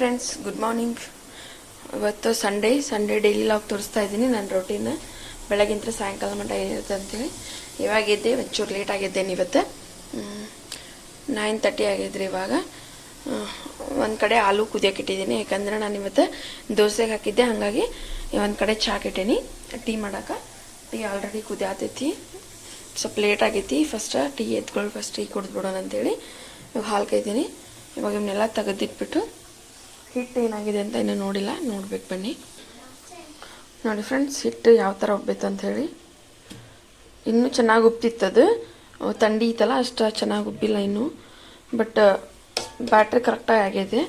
Friends, good morning. ಇವತ್ತು Sunday daily log ತೋರಿಸ್ತಾ ಇದ್ದೀನಿ. ನನ್ನ ರೊಟೀನ್ ಬೆಳಗಿಂದ ಸಾಯಂಕಾಲ ಮಟ್ಟ ಏನಿರುತ್ತೆ ಅಂತೇಳಿ. ಇವಾಗ ಎದ್ದೆ, ಒಂಚೂರು ಲೇಟ್ ಆಗಿದ್ದೇನೆ. ಇವತ್ತು 9:30 ಆಗಿದ್ರಿ. ಇವಾಗ ಒಂದು ಕಡೆ ಆಲೂ ಕುದಿಯೋಕೆ ಇಟ್ಟಿದ್ದೀನಿ, ಯಾಕಂದ್ರೆ ನಾನು ಇವತ್ತು ದೋಸೆಗೆ ಹಾಕಿದ್ದೆ. ಹಾಗಾಗಿ ಒಂದು ಕಡೆ ಚಹಾ ಇಟ್ಟೀನಿ ಟೀ ಮಾಡೋಕೆ. ಟೀ ಆಲ್ರೆಡಿ ಕುದಿಯಾತೈತಿ, ಸ್ವಲ್ಪ ಲೇಟ್ ಆಗೈತಿ. ಫಸ್ಟ್ ಟೀ ಎತ್ಕೊಳ್ಳಿ, ಫಸ್ಟ್ ಟೀ ಕುಡಿದ್ಬಿಡೋಣ ಅಂತೇಳಿ ಇವಾಗ ಹಾಲು ಕಾಯ್ತೀನಿ. ಇವಾಗ ಇವನ್ನೆಲ್ಲ ತೆಗೆದಿಟ್ಬಿಟ್ಟು ಹಿಟ್ಟು ಏನಾಗಿದೆ ಅಂತ ಇನ್ನೂ ನೋಡಿಲ್ಲ, ನೋಡ್ಬೇಕು ಬನ್ನಿ. ನೋಡಿ ಫ್ರೆಂಡ್ಸ್, ಹಿಟ್ಟು ಯಾವ ಥರ ಉಬ್ಬೇಕು ಅಂತ ಹೇಳಿ. ಇನ್ನೂ ಚೆನ್ನಾಗಿ ಉಬ್ತಿತ್ತದು, ಥಂಡಿ ಇತ್ತಲ್ಲ, ಅಷ್ಟು ಚೆನ್ನಾಗಿ ಉಬ್ಬಿಲ್ಲ ಇನ್ನೂ. ಬಟ್ ಬ್ಯಾಟ್ರಿ ಕರೆಕ್ಟಾಗಿ ಆಗಿದೆ.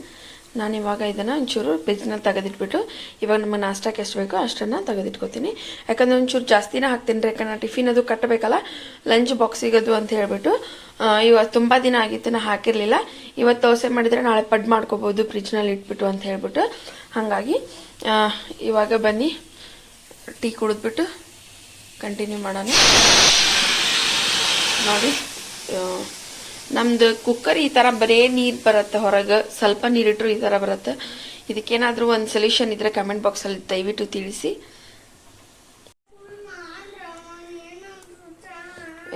ನಾನು ಇವಾಗ ಇದನ್ನು ಒಂಚೂರು ಫ್ರಿಜ್ನಲ್ಲಿ ತೆಗೆದಿಟ್ಬಿಟ್ಟು ಇವಾಗ ನಮ್ಮ ನಾಷ್ಟಕ್ಕೆ ಎಷ್ಟು ಬೇಕೋ ಅಷ್ಟನ್ನು ತೆಗೆದಿಟ್ಕೋತೀನಿ. ಯಾಕಂದರೆ ಒಂಚೂರು ಜಾಸ್ತಿನೇ ಹಾಕ್ತೀನಿ ರೀ, ಯಾಕಂದ್ರೆ ಟಿಫಿನ್ ಅದು ಕಟ್ಟಬೇಕಲ್ಲ, ಲಂಚ್ ಬಾಕ್ಸಿಗದು ಅಂತ ಹೇಳ್ಬಿಟ್ಟು. ಇವತ್ತು ತುಂಬ ದಿನ ಆಗಿತ್ತು ನಾನು ಹಾಕಿರಲಿಲ್ಲ. ಇವತ್ತು ದೋಸೆ ಮಾಡಿದರೆ ನಾಳೆ ಪಡ್ ಮಾಡ್ಕೋಬೋದು ಫ್ರಿಜ್ನಲ್ಲಿ ಇಟ್ಬಿಟ್ಟು ಅಂತ ಹೇಳ್ಬಿಟ್ಟು. ಹಾಗಾಗಿ ಇವಾಗ ಬನ್ನಿ ಟೀ ಕುಡಿದ್ಬಿಟ್ಟು ಕಂಟಿನ್ಯೂ ಮಾಡೋಣ. ನೋಡಿ, ನಮ್ದು ಕುಕ್ಕರ್ ಈ ಥರ ಬರೇ ನೀರು ಬರುತ್ತೆ ಹೊರಗೆ, ಸ್ವಲ್ಪ ನೀರಿಟ್ರು ಈ ಥರ ಬರುತ್ತೆ. ಇದಕ್ಕೇನಾದರೂ ಒಂದು ಸೊಲ್ಯೂಷನ್ ಇದ್ರೆ ಕಮೆಂಟ್ ಬಾಕ್ಸಲ್ಲಿ ದಯವಿಟ್ಟು ತಿಳಿಸಿ.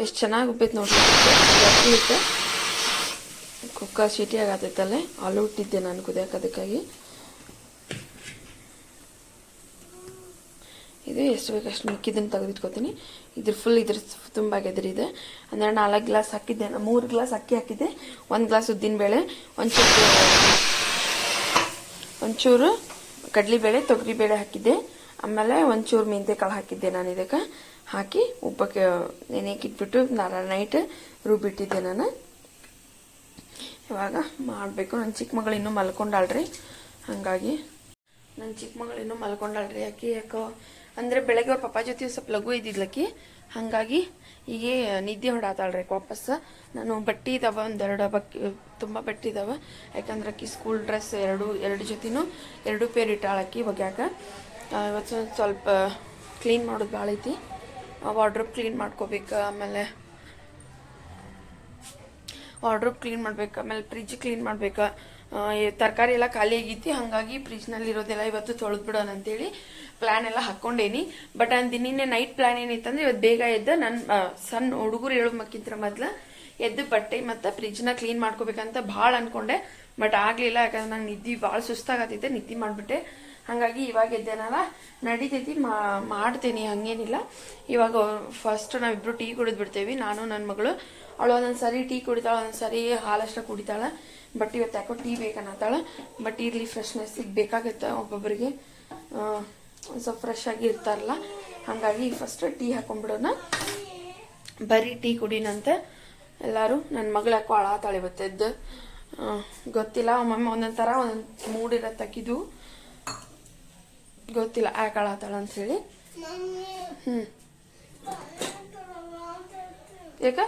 ಎಷ್ಟು ಚೆನ್ನಾಗಿ ಉಬ್ಬೈತೆ ನೋಡ್ರಿ. ಜಾಸ್ತಿ ಇತ್ತು, ಕುಕ್ಕರ್ ಸೀಟಿ ಆಗತ್ತೈತಲ್ಲೇ. ಆಲೂ ಇಟ್ಟಿದ್ದೆ ನಾನು ಕುದಿಯೋಕೆ, ಅದಕ್ಕಾಗಿ ಇದು ಎಷ್ಟು ಬೇಕು ಅಷ್ಟು ಮಿಕ್ಕಿದ್ದನ್ನು ತೆಗೆದಿಟ್ಕೋತೀನಿ. ಫುಲ್ ತುಂಬ ಆಗ್ಯದ್ರಿ ಇದು. ಅಂದರೆ 4 ಗ್ಲಾಸ್ ಹಾಕಿದ್ದೆ, 3 ಗ್ಲಾಸ್ ಅಕ್ಕಿ ಹಾಕಿದ್ದೆ, 1 ಗ್ಲಾಸ್ ಉದ್ದಿನಬೇಳೆ, ಒಂಚೂರು ಕಡಲೆಬೇಳೆ, ತೊಗರಿಬೇಳೆ ಹಾಕಿದ್ದೆ. ಆಮೇಲೆ ಒಂಚೂರು ಮೆಂತ್ಯಕಾಳು ಹಾಕಿದ್ದೆ. ನಾನು ಇದಕ್ಕೆ ಹಾಕಿ ಉಪ್ಪಕ್ಕೆ ನೆನೆಯಕ್ಕೆ ಇಟ್ಬಿಟ್ಟು ನೈಟ್ ರುಬ್ಬಿಟ್ಟಿದ್ದೆ ನಾನು. ಇವಾಗ ಮಾಡಬೇಕು. ನನ್ನ ಚಿಕ್ಕ ಮಗಳು ಇನ್ನೂ ಮಲ್ಕೊಂಡಾಳ್ರಿ, ಹಾಗಾಗಿ ನನ್ನ ಚಿಕ್ಕ ಮಗಳು ಇನ್ನೂ ಮಲ್ಕೊಂಡಾಳ್ರಿ. ಯಾಕೋ ಅಂದರೆ ಬೆಳಗ್ಗೆ ಅವ್ರ ಪಪ್ಪ ಜೊತೆ ಸ್ವಲ್ಪ ಲಘು ಇದ್ದಿದ್ಲಕ್ಕಿ, ಹಾಗಾಗಿ ಹೀಗೆ ನಿದ್ದೆ ಹೊಡಾತಾಳ್ರಿ ವಾಪಸ್. ನಾನು ಬಟ್ಟೆ ಇದ್ದಾವೆ, 2 ತುಂಬ ಬಟ್ಟೆ ಇದ್ದಾವೆ. ಯಾಕಂದ್ರೆ ಅಕ್ಕಿ ಸ್ಕೂಲ್ ಡ್ರೆಸ್ ಎರಡು ಜೊತೆನೂ 2 ಪೇರ್ ಇಟ್ಟಾಳಕ್ಕಿ ಒಗ್ಯಾಕ. ಇವತ್ತು ಸ್ವಲ್ಪ ಕ್ಲೀನ್ ಮಾಡೋದು ಭಾಳ ಐತಿ. ವಾರ್ಡ್ರೋಬ್ ಕ್ಲೀನ್ ಮಾಡ್ಕೋಬೇಕು, ಆಮೇಲೆ ಫ್ರಿಜ್ ಕ್ಲೀನ್ ಮಾಡ್ಬೇಕು. ತರಕಾರಿ ಎಲ್ಲ ಖಾಲಿ ಆಗೈತಿ, ಹಾಗಾಗಿ ಫ್ರಿಜ್ನಲ್ಲಿ ಇರೋದೆಲ್ಲ ಇವತ್ತು ತೊಳೆದ್ಬಿಡೋಣ ಅಂತೇಳಿ ಪ್ಲ್ಯಾನ್ ಎಲ್ಲ ಹಾಕ್ಕೊಂಡೇನಿ. ಬಟ್ ನಿನ್ನೆ ನೈಟ್ ಪ್ಲ್ಯಾನ್ ಏನಿತ್ತಂದ್ರೆ ಇವತ್ತು ಬೇಗ ಎದ್ದು ನನ್ನ ಸಣ್ಣ ಹುಡುಗರು ಹೇಳೋದಕ್ಕಿಂತ ಮೊದಲು ಎದ್ದು ಬಟ್ಟೆ ಮತ್ತು ಫ್ರಿಜ್ನ ಕ್ಲೀನ್ ಮಾಡ್ಕೋಬೇಕಂತ ಭಾಳ ಅಂದ್ಕೊಂಡೆ. ಬಟ್ ಆಗಲಿಲ್ಲ, ಯಾಕಂದ್ರೆ ನಂಗೆ ನಿದ್ದೆ ಭಾಳ ಸುಸ್ತಾಗತ್ತೈತೆ, ನಿದ್ದೆ ಮಾಡಿಬಿಟ್ಟೆ. ಹಾಗಾಗಿ ಇವಾಗ ಎದ್ದೇನಲ್ಲ, ನಡೀತೈತಿ, ಮಾಡ್ತೀನಿ, ಹಂಗೇನಿಲ್ಲ. ಇವಾಗ ಫಸ್ಟ್ ನಾವಿಬ್ರು ಟೀ ಕುಡಿದ್ಬಿಡ್ತೇವೆ, ನಾನು ನನ್ನ ಮಗಳು. ಅವಳು ಒಂದೊಂದು ಸರಿ ಟೀ ಕುಡಿತಾಳೆ, ಒಂದೊಂದು ಸರಿ ಹಾಲಷ್ಟ ಕುಡಿತಾಳೆ. ಬಟ್ ಇವತ್ತು ಯಾಕೋ ಟೀ ಬೇಕನ್ನತ್ತಾಳೆ. ಬಟ್ ಇರಲಿ, ಫ್ರೆಶ್ನೆಸ್ಸಿಗೆ ಬೇಕಾಗುತ್ತೆ ಒಬ್ಬೊಬ್ಬರಿಗೆ, ಸ್ವಲ್ಪ ಫ್ರೆಶ್ ಆಗಿ ಇರ್ತಾರಲ್ಲ. ಹಾಗಾಗಿ ಫಸ್ಟ್ ಟೀ ಹಾಕೊಂಡ್ಬಿಡೋಣ, ಬರೀ ಟೀ ಕುಡಿನಂತೆ ಎಲ್ಲರೂ. ನನ್ನ ಮಗಳು ಯಾಕೋ ಅಳಾತಾಳೆ ಇವತ್ತೆದ್ದು, ಗೊತ್ತಿಲ್ಲ. ಒಮ್ಮೊಮ್ಮೆ ಒಂದೊಂದು ಥರ ಒಂದೊಂದು ಮೂಡ್ ಇರತ್ತಕ್ಕಿದು, ಗೊತ್ತಿಲ್ಲ ಯಾಕೆ ಅಳಾತಾಳ ಅಂಥೇಳಿ. ಯಾಕ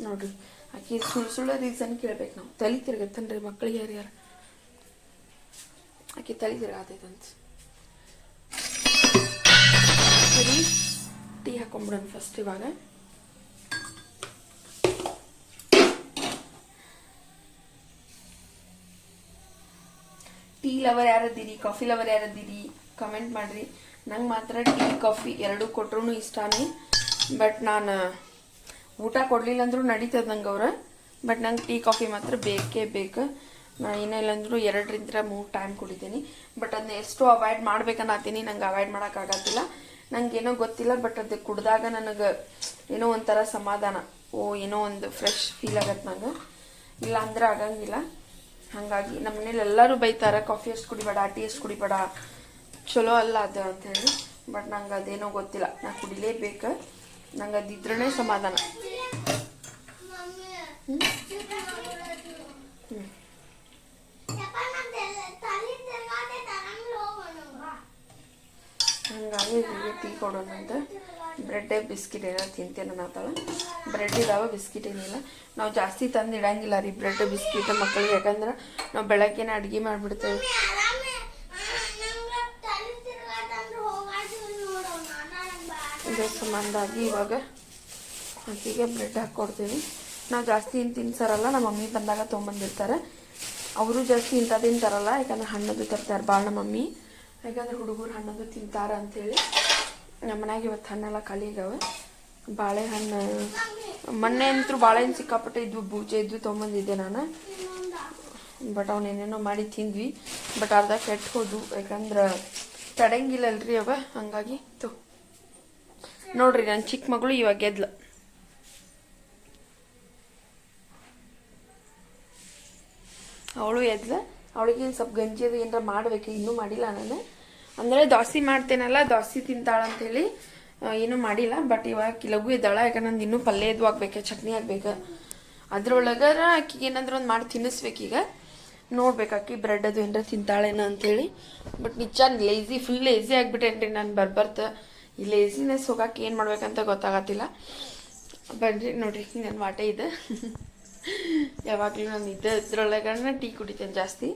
ನೋಡ್ರಿ, ಆಕಿ ಸುಳ್ಳು ರೀಸನ್ ಕೇಳ್ಬೇಕು ನಾವು. ತಲೆ ತಿರ್ಗತ್ತನ್ರಿ ಮಕ್ಕಳಿಗೆ, ಯಾರ್ಯಾರು ಆಕಿ ತಲೆ ತಿರ್ಗಾತೈತಂತ. ಸರಿ, ಟೀ ಹಾಕೊಂಡ್ಬಿಡೋಣ ಫಸ್ಟ್. ಇವಾಗ ಟೀ ಲವರ್ ಯಾರದ್ದೀರಿ, ಕಾಫಿ ಲವರ್ ಯಾರದ್ದೀರಿ ಕಮೆಂಟ್ ಮಾಡ್ರಿ. ನಂಗೆ ಮಾತ್ರ ಟೀ ಕಾಫಿ ಎರಡೂ ಕೊಟ್ರು ಇಷ್ಟಾನೇ. ಬಟ್ ನಾನು ಊಟ ಕೊಡ್ಲಿಲ್ಲ ಅಂದ್ರೂ ನಡೀತದೆ ನಂಗೆ ಅವ್ರ. ಬಟ್ ನಂಗೆ ಟೀ ಕಾಫಿ ಮಾತ್ರ ಬೇಕೇ ಬೇಕು. ನಾನು ಏನಿಲ್ಲಂದ್ರೂ 2-3 ಟೈಮ್ ಕುಡಿತೀನಿ. ಬಟ್ ಅದನ್ನ ಎಷ್ಟು ಅವಾಯ್ಡ್ ಮಾಡ್ಬೇಕನ್ನತ್ತೀನಿ, ನಂಗೆ ಅವಾಯ್ಡ್ ಮಾಡೋಕ್ಕಾಗತ್ತಿಲ್ಲ. ನಂಗೇನೋ ಗೊತ್ತಿಲ್ಲ, ಬಟ್ ಅದು ಕುಡ್ದಾಗ ನನಗೆ ಏನೋ ಒಂಥರ ಸಮಾಧಾನ, ಏನೋ ಒಂದು ಫ್ರೆಶ್ ಫೀಲ್ ಆಗತ್ತೆ ನಂಗೆ. ಇಲ್ಲ ಅಂದ್ರೆ ಆಗಂಗಿಲ್ಲ. ಹಾಗಾಗಿ ನಮ್ಮ ಮನೇಲಿ ಎಲ್ಲರೂ ಬೈತಾರೆ, ಕಾಫಿ ಎಷ್ಟು ಕುಡಿಬೇಡ, ಟೀ ಎಷ್ಟು ಕುಡಿಬೇಡ, ಚಲೋ ಅಲ್ಲ ಅದು ಅಂತೇಳಿ. ಬಟ್ ನಂಗೆ ಅದೇನೋ ಗೊತ್ತಿಲ್ಲ, ನಾ ಕುಡಿಲೇಬೇಕು. ನಂಗೆ ಅದಿದ್ರೇ ಸಮಾಧಾನ. ಹಂಗಾಗಿ ಹೀಗೆ ಟೀ ಕೊಡೋಣ ಅಂತ. ಬ್ರೆಡ್ ಬಿಸ್ಕಿಟ್ ಏನಾರು ತಿಂತೇನೆ ಅನ್ನತ್ತಾಳೆ. ಬ್ರೆಡ್ ಇದಾವೆ, ಬಿಸ್ಕಿಟ್ ಏನಿಲ್ಲ. ನಾವು ಜಾಸ್ತಿ ತಂದು ಇಡಂಗಿಲ್ಲ ರೀ ಬ್ರೆಡ್ ಬಿಸ್ಕಿಟ್ ಮಕ್ಕಳಿಗೆ, ಯಾಕಂದ್ರೆ ನಾವು ಬೆಳಗ್ಗೆನೇ ಅಡುಗೆ ಮಾಡಿಬಿಡ್ತೇವೆ. ಇದ್ರ ಸಂಬಂಧಾಗಿ ಇವಾಗ ಆಕೆಗೆ ಬ್ರೆಡ್ ಹಾಕ್ಕೊಡ್ತೀವಿ. ನಾವು ಜಾಸ್ತಿ ಏನು ತಿನ್ಸರಲ್ಲ, ನಮ್ಮ ಮಮ್ಮಿ ಬಂದಾಗ ತೊಗೊಂಬಂದಿರ್ತಾರೆ. ಅವರು ಜಾಸ್ತಿ ಇಂಥ ತಿಂತಾರಲ್ಲ, ಯಾಕಂದ್ರೆ ಹಣ್ಣದು ತರ್ತಾರೆ ಭಾಳ ನಮ್ಮ ಮಮ್ಮಿ. ಯಾಕಂದ್ರೆ ಹುಡುಗರು ಹಣ್ಣದು ತಿಂತಾರ ಅಂಥೇಳಿ ನಮ್ಮ ಮನ್ಯಾಗ ಇವತ್ತು ಹಣ್ಣೆಲ್ಲ ಖಾಲಿ ಆಗ್ಯಾವೆ. ಬಾಳೆಹಣ್ಣು ಮೊನ್ನೆ ಅಂತೂ ಬಾಳೆಹಣ್ಣು ಸಿಕ್ಕಾಪಟ್ಟೆ ಇದ್ವು, ಬೂಜೆ ಇದ್ವು, ತೊಗೊಂಬಂದಿದ್ದೆ ನಾನು. ಬಟ್ ಅವನೇನೇನೋ ಮಾಡಿ ತಿಂದ್ವಿ. ಬಟ್ ಅರ್ಧ ಕೆಟ್ಟು ಹೋದ್ವು, ಯಾಕಂದ್ರೆ ತಡಂಗಿಲ್ಲಲ್ರಿ ಅವ. ಹಂಗಾಗಿ ನೋಡ್ರಿ ನನ್ನ ಚಿಕ್ಕ ಮಗಳು ಇವಾಗ ಗೆದ್ಲು. ಅವಳು ಎದ್ಲು. ಅವಳಿಗೆ ಸ್ವಲ್ಪ ಗಂಜಿ ಅದು ಏನಾರ ಮಾಡಬೇಕು, ಇನ್ನೂ ಮಾಡಿಲ್ಲ ನಾನು. ಅಂದರೆ ದೋಸೆ ಮಾಡ್ತೇನಲ್ಲ, ದೋಸೆ ತಿಂತಾಳಂತೇಳಿ ಏನೂ ಮಾಡಿಲ್ಲ. ಬಟ್ ಇವಾಗ ಲಘು ಇದ್ದಾಳ, ಯಾಕಂದ್ರೆ ನಂದು ಇನ್ನೂ ಪಲ್ಯ ಇದು ಆಗ್ಬೇಕು, ಚಟ್ನಿ ಆಗ್ಬೇಕು. ಅದ್ರೊಳಗಾರ ಆಕಿಗೆ ಏನಾದ್ರು ಒಂದು ಮಾಡಿ ತಿನ್ನಿಸ್ಬೇಕೀಗ. ನೋಡ್ಬೇಕು ಆಕಿ ಬ್ರೆಡ್ ಅದು ಏನಾರ ತಿಂತಾಳೇನ ಅಂತೇಳಿ. ಬಟ್ ನಿಜ ಲೇಝಿ, ಫುಲ್ ಲೇಝಿ ಆಗಿಬಿಟ್ಟೇನ್ರಿ ನಾನು ಬರ್ಬರ್ತ. ಈ ಲೇಝಿನೆಸ್ ಹೋಗಕ್ಕೆ ಏನು ಮಾಡ್ಬೇಕಂತ ಗೊತ್ತಾಗತ್ತಿಲ್ಲ. ಬನ್ರಿ ನೋಡ್ರಿ ನನ್ನ ವಾಟೆ ಇದೆ. ಯಾವಾಗಲೂ ನಾನು ಇದ್ರೊಳಗಡೆ ಟೀ ಕುಡಿತೇನೆ ಜಾಸ್ತಿ.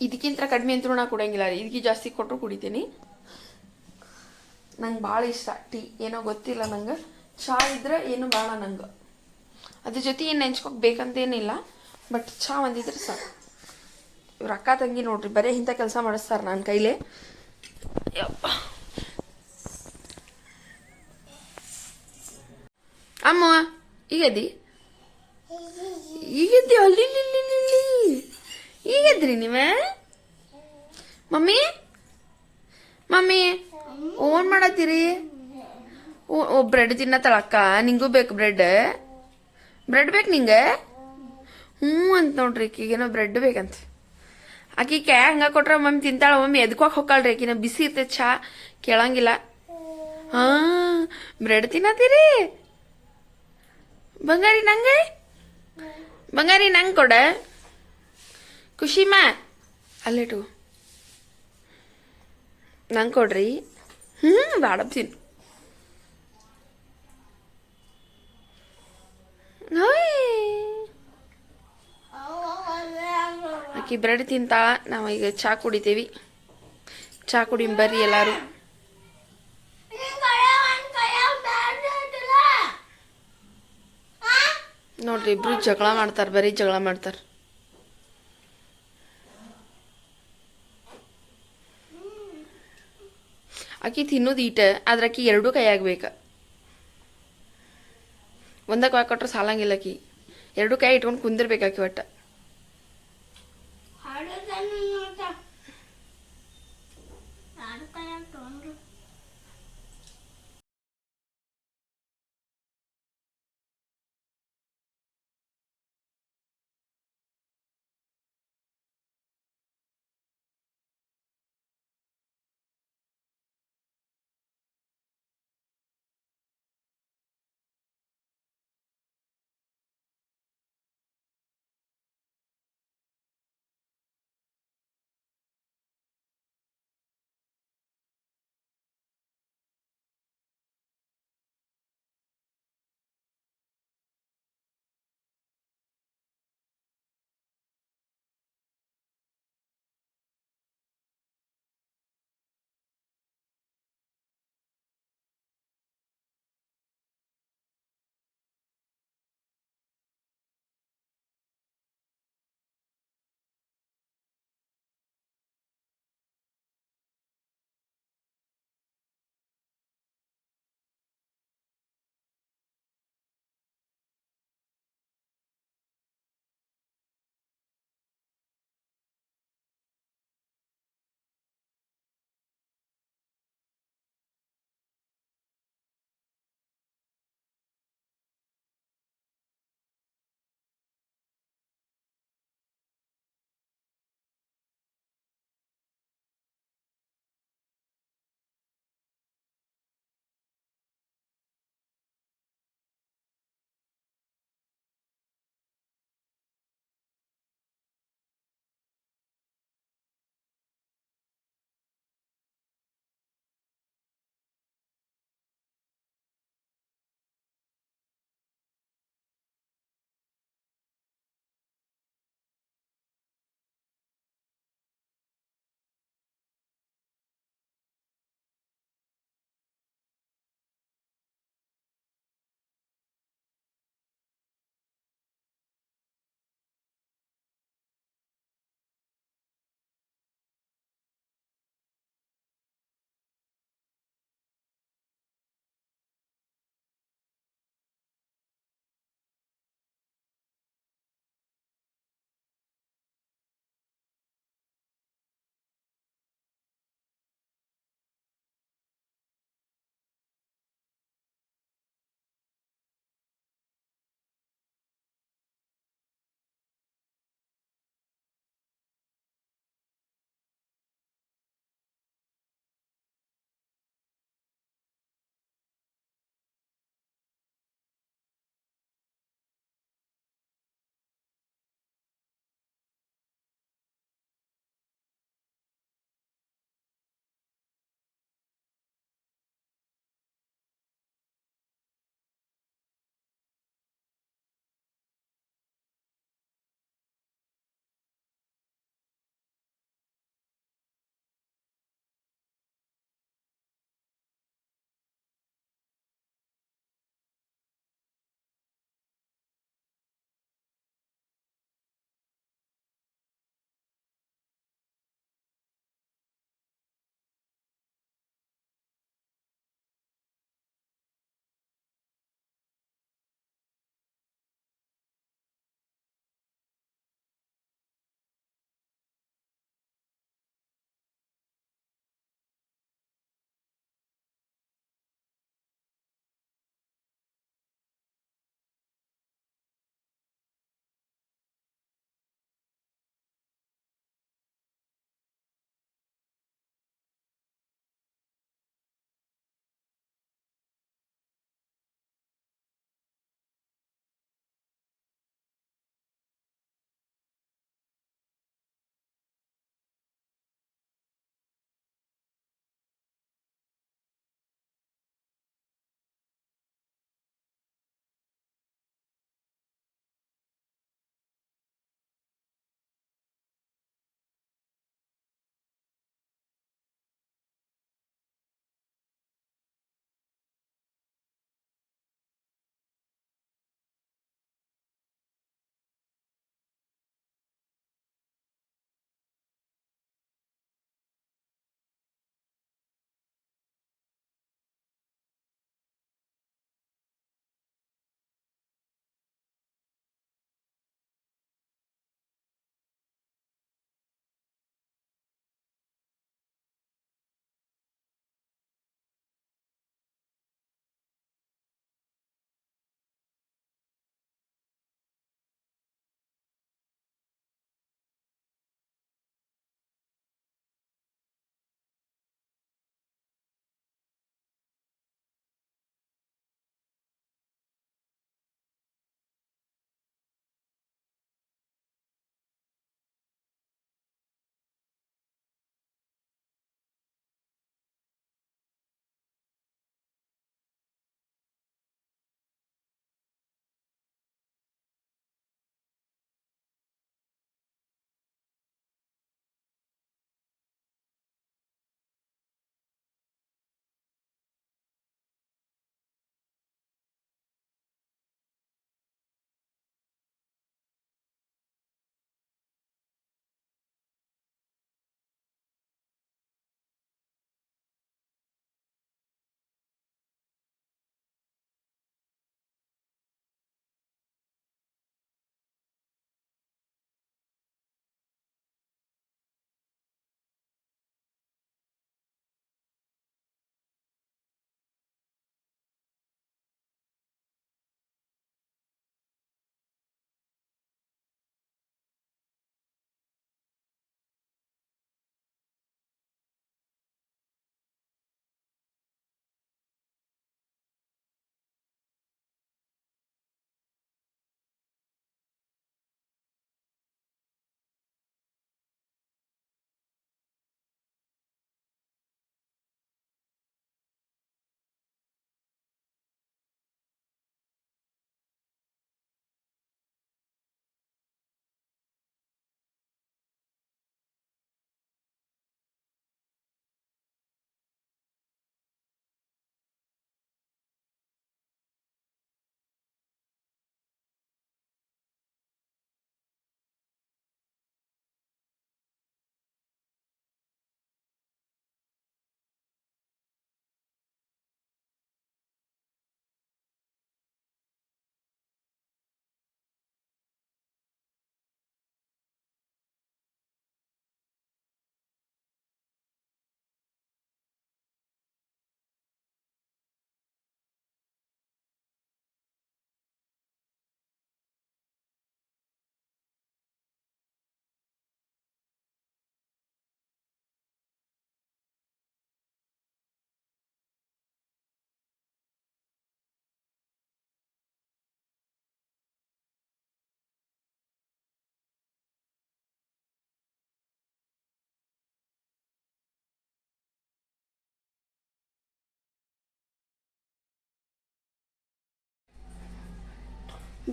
ಇದಕ್ಕಿಂತ ಕಡಿಮೆ ಅಂತೂ ನಾ ಕುಡಿಯಂಗಿಲ್ಲ ರೀ, ಇದಕ್ಕೆ ಜಾಸ್ತಿ ಕೊಟ್ಟರು ಕುಡಿತೀನಿ. ನಂಗೆ ಭಾಳ ಇಷ್ಟ ಟೀ, ಏನೋ ಗೊತ್ತಿಲ್ಲ ನಂಗೆ. ಚಹಾ ಇದ್ರೆ ಏನು ಬೇಡ ನಂಗೆ. ಅದ್ರ ಜೊತೆ ಏನು ನೆಂಚ್ಕೋಕ್ ಬೇಕಂತೇನಿಲ್ಲ, ಬಟ್ ಚಹಾ ಒಂದಿದ್ರೆ ಸಾಕು. ಇವ್ರ ಅಕ್ಕ ತಂಗಿ ನೋಡ್ರಿ ಬರೀ ಇಂಥ ಕೆಲಸ ಮಾಡಿಸ್ತಾರೆ ನನ್ನ ಕೈಲೇ. ಯಪ್ಪ ಅಮ್ಮ ಈಗದಿ ಈಗದ್ದಿ ಅಲ್ಲಿ ಈಗದ್ರಿ ನೀವೇ ಮಮ್ಮಿ ಮಮ್ಮಿ ಓನ್ ಮಾಡತ್ತೀರಿ? ಓ ಬ್ರೆಡ್ ತಿನ್ನತ್ತಳಕ್ಕ, ನಿಂಗೂ ಬೇಕು ಬ್ರೆಡ್? ಬ್ರೆಡ್ ಬೇಕು ನಿಂಗೆ? ಹ್ಞೂ ಅಂತ ನೋಡ್ರಿ, ಈಗೇನೋ ಬ್ರೆಡ್ ಬೇಕಂತ. ಆಕಿ ಕ್ಯಾ ಹಂಗೆ ಕೊಟ್ರೆ ಮಮ್ಮಿ ತಿಂತಾಳ. ಮಮ್ಮಿ ಎದ್ಕೋಕೆ ಹೊಕ್ಕಳ್ರಿ, ಆಕಿನ ಬಿಸಿ ಇರ್ತೈತೆ ಚಹಾ ಕೇಳಂಗಿಲ್ಲ. ಹಾಂ ಬ್ರೆಡ್ ತಿನ್ನತ್ತೀರಿ? ಬಂಗಾರಿ ನಂಗೆ, ಬಂಗಾರಿ ನಂಗೆ ಕೊಡ. ಖುಷಿಮಾ ಅಲ್ಲೇಟು ನಂಗೆ ಕೊಡ್ರಿ. ಬೇಡ ತಿನ್ನು. ಆಕಿ ಬ್ರೆಡ್ ತಿಂತಾಳ, ನಾವು ಈಗ ಚಹಾ ಕುಡಿತೇವಿ. ಚಹಾ ಕುಡಿ ಬರ್ರಿ ಎಲ್ಲಾರು. ನೋಡ್ರಿ ಇಬ್ರು ಜಗಳ ಮಾಡ್ತಾರ, ಬರೀ ಜಗಳ ಮಾಡ್ತಾರ. ಆಕಿ ತಿನ್ನೋದು ಈಟ, ಆದ್ರೆ ಆಕಿ ಎರಡೂ ಕೈ ಆಗ್ಬೇಕ. ಒಂದ ಕೈ ಕೊಟ್ರೆ ಸಾಲಂಗಿಲ್ಲ. ಆಕಿ ಎರಡೂ ಕೈ ಇಟ್ಕೊಂಡು ಕುಂದಿರ್ಬೇಕಾಕಿ ಒಟ್ಟ.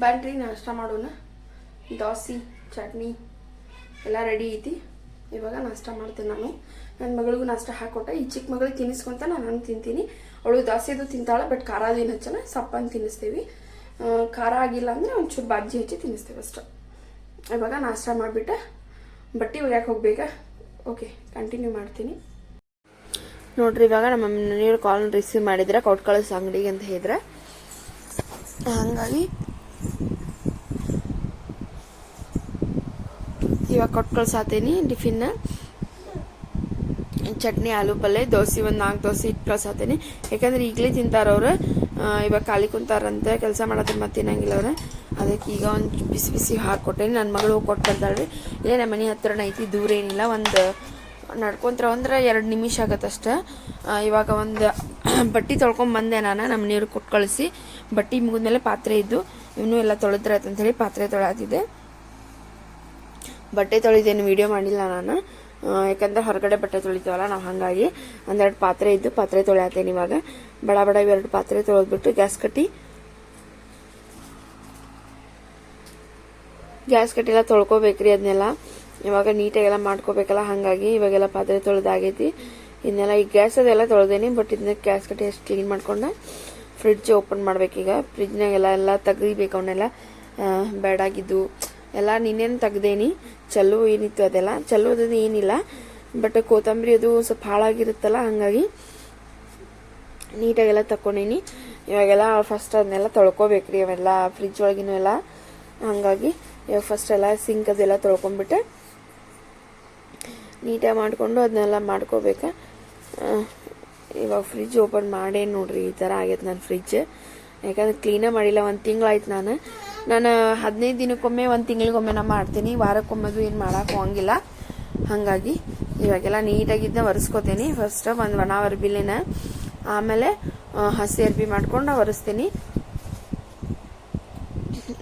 ಬನ್ರಿ ನಾಷ್ಟ ಮಾಡೋಣ. ದೋಸೆ ಚಟ್ನಿ ಎಲ್ಲ ರೆಡಿ ಐತಿ. ಇವಾಗ ನಾಷ್ಟ ಮಾಡ್ತೀನಿ. ನಾನು ನನ್ನ ಮಗಳಿಗೂ ನಾಷ್ಟ ಹಾಕೊಟ್ಟೆ. ಈ ಚಿಕ್ಕ ಮಗಳಿಗೆ ತಿನ್ನಿಸ್ಕೊಂತ ನಾನು ತಿಂತೀನಿ. ಅವಳು ದೋಸೆದು ತಿಂತಾಳೆ, ಬಟ್ ಖಾರ ಅದೇನು ಹಚ್ಚಲ್ಲ, ಸಪ್ಪನ್ನು ತಿನ್ನಿಸ್ತೀವಿ. ಖಾರ ಆಗಿಲ್ಲ ಅಂದರೆ ಒಂಚೂರು ಬಾಜಿ ಹಚ್ಚಿ ತಿನ್ನಿಸ್ತೀವಿ ಅಷ್ಟೆ. ಇವಾಗ ನಾಷ್ಟ ಮಾಡಿಬಿಟ್ಟು ಬಟ್ಟೆ ಒಗ್ಯಾಕೆ ಹೋಗ್ಬೇಕಾ. ಓಕೆ, ಕಂಟಿನ್ಯೂ ಮಾಡ್ತೀನಿ ನೋಡ್ರಿ. ಇವಾಗ ನಮ್ಮ ಮನೆಯವ್ರು ಕಾಲ್ ರಿಸೀವ್ ಮಾಡಿದ್ರೆ ಕೊಟ್ಟು ಕಳಿಸ್ ಅಂಗಡಿಗೆ ಅಂತ ಹೇಳಿದ್ರೆ, ಹಾಗಾಗಿ ಇವಾಗ ಕೊಟ್ಟು ಕಳ್ಸಾತೀನಿ. ಟಿಫಿನ್ನ ಚಟ್ನಿ, ಆಲೂ ಪಲ್ಯ, ದೋಸೆ ಒಂದು 4 ದೋಸೆ ಇಟ್ಟು ಕಳ್ಸಾತೀನಿ. ಯಾಕಂದ್ರೆ ಈಗಲೇ ತಿಂತಾರವ್ರು. ಇವಾಗ ಖಾಲಿ ಕುಂತಾರಂತೆ, ಕೆಲಸ ಮಾಡೋದ್ರ ಮತ್ತೆ ತಿನ್ನಂಗಿಲ್ಲ ಅವ್ರೆ. ಅದಕ್ಕೆ ಈಗ ಒಂದು ಬಿಸಿ ಬಿಸಿ ಹಾಕ್ಕೊಟ್ಟೇನಿ. ನನ್ನ ಮಗಳು ಹೋಗಿ ಕೊಟ್ಟು ಬರ್ತಾಳ್ರಿ. ಇಲ್ಲೇ ನಮ್ಮ ಮನೆ ಹತ್ರನ ಐತಿ, ದೂರ ಏನಿಲ್ಲ. ಒಂದು ನಡ್ಕೊಂತ ಅಂದ್ರೆ 2 ನಿಮಿಷ ಆಗತ್ತಷ್ಟೆ. ಇವಾಗ ಒಂದು ಬಟ್ಟೆ ತೊಳ್ಕೊಂಬಂದೆ ನಾನು. ನಮ್ಮ ನೀರು ಕೊಟ್ಟು ಕಳಿಸಿ ಬಟ್ಟೆ ಮುಗಿದ್ಮೇಲೆ ಪಾತ್ರೆ ಇದ್ದು ಇನ್ನೂ ಎಲ್ಲ ತೊಳೆದ್ರೆ ಅಂತೇಳಿ ಪಾತ್ರೆ ತೊಳೆದಿದ್ದೆ. ಬಟ್ಟೆ ತೊಳಿದೇನು ವಿಡಿಯೋ ಮಾಡಿಲ್ಲ ನಾನು, ಯಾಕಂದ್ರೆ ಹೊರಗಡೆ ಬಟ್ಟೆ ತೊಳಿತೀವಲ್ಲ ನಾವು. ಹಾಗಾಗಿ 1-2 ಪಾತ್ರೆ ಇದ್ದು ಪಾತ್ರೆ ತೊಳೆಯತ್ತೇನೆ. ಇವಾಗ ಬಡ ಬಡ 2 ಪಾತ್ರೆ ತೊಳೆದ್ಬಿಟ್ಟು ಗ್ಯಾಸ್ ಕಟ್ಟಿ ಎಲ್ಲ ತೊಳ್ಕೊಬೇಕ್ರಿ. ಅದನ್ನೆಲ್ಲ ಇವಾಗ ನೀಟಾಗೆಲ್ಲ ಮಾಡ್ಕೋಬೇಕಲ್ಲ. ಹಾಗಾಗಿ ಇವಾಗೆಲ್ಲ ಪಾತ್ರೆ ತೊಳೆದಾಗೈತಿ. ಇದನ್ನೆಲ್ಲ ಈ ಗ್ಯಾಸ್ ಅದೆಲ್ಲ ತೊಳೆದೇನಿ. ಬಟ್ ಇದನ್ನ ಗ್ಯಾಸ್ ಕಟ್ಟಿ ಅಷ್ಟು ಕ್ಲೀನ್ ಮಾಡ್ಕೊಂಡು ಫ್ರಿಡ್ಜ್ ಓಪನ್ ಮಾಡ್ಬೇಕೀಗ. ಫ್ರಿಡ್ಜ್ನಾಗೆಲ್ಲ ತೆಗಿಬೇಕು. ಅವನ್ನೆಲ್ಲ ಬೇಡಾಗಿದ್ದು ಎಲ್ಲ ನಿನ್ನೇನು ತೆಗ್ದೇನಿ. ಚಲ್ಲು ಏನಿತ್ತು ಅದೆಲ್ಲ ಚಲ್ಲೋದು ಏನಿಲ್ಲ, ಬಟ್ ಕೊತ್ತಂಬರಿ ಅದು ಸ್ವಲ್ಪ ಹಾಳಾಗಿರುತ್ತಲ್ಲ, ಹಾಗಾಗಿ ನೀಟಾಗೆಲ್ಲ ತಕೊಂಡೀನಿ. ಇವಾಗೆಲ್ಲ ಫಸ್ಟ್ ಅದನ್ನೆಲ್ಲ ತೊಳ್ಕೊಬೇಕ್ರಿ ಅವೆಲ್ಲ ಫ್ರಿಜ್ ಒಳಗಿನೂ ಎಲ್ಲ. ಹಾಗಾಗಿ ಇವಾಗ ಫಸ್ಟ್ ಎಲ್ಲ ಸಿಂಕ್ ಅದೆಲ್ಲ ತೊಳ್ಕೊಂಡ್ಬಿಟ್ಟೆ ನೀಟಾಗಿ ಮಾಡಿಕೊಂಡು ಅದನ್ನೆಲ್ಲ ಮಾಡ್ಕೋಬೇಕು. ಇವಾಗ ಫ್ರಿಜ್ ಓಪನ್ ಮಾಡೇ ನೋಡ್ರಿ, ಈ ಥರ ಆಗೈತೆ ನನ್ನ ಫ್ರಿಜ್. ಯಾಕಂದ್ರೆ ಕ್ಲೀನೇ ಮಾಡಿಲ್ಲ. 1 ತಿಂಗಳಾಯ್ತು. ನಾನು 15 ದಿನಕ್ಕೊಮ್ಮೆ 1 ತಿಂಗಳಿಗೊಮ್ಮೆ ನಾನು ಮಾಡ್ತೀನಿ. ವಾರಕ್ಕೊಮ್ಮೆದು ಏನು ಮಾಡೋಕೆ ಹೋಗಂಗಿಲ್ಲ. ಹಾಗಾಗಿ ಇವಾಗೆಲ್ಲ ನೀಟಾಗಿದ್ದನ್ನ ಒರೆಸ್ಕೋತೀನಿ. ಫಸ್ಟ್ ಒಂದು ಒಣ ಅರ್ಬಿಲೇನ, ಆಮೇಲೆ ಹಸಿ ಅರ್ಬಿ ಮಾಡ್ಕೊಂಡು ಒರೆಸ್ತೀನಿ.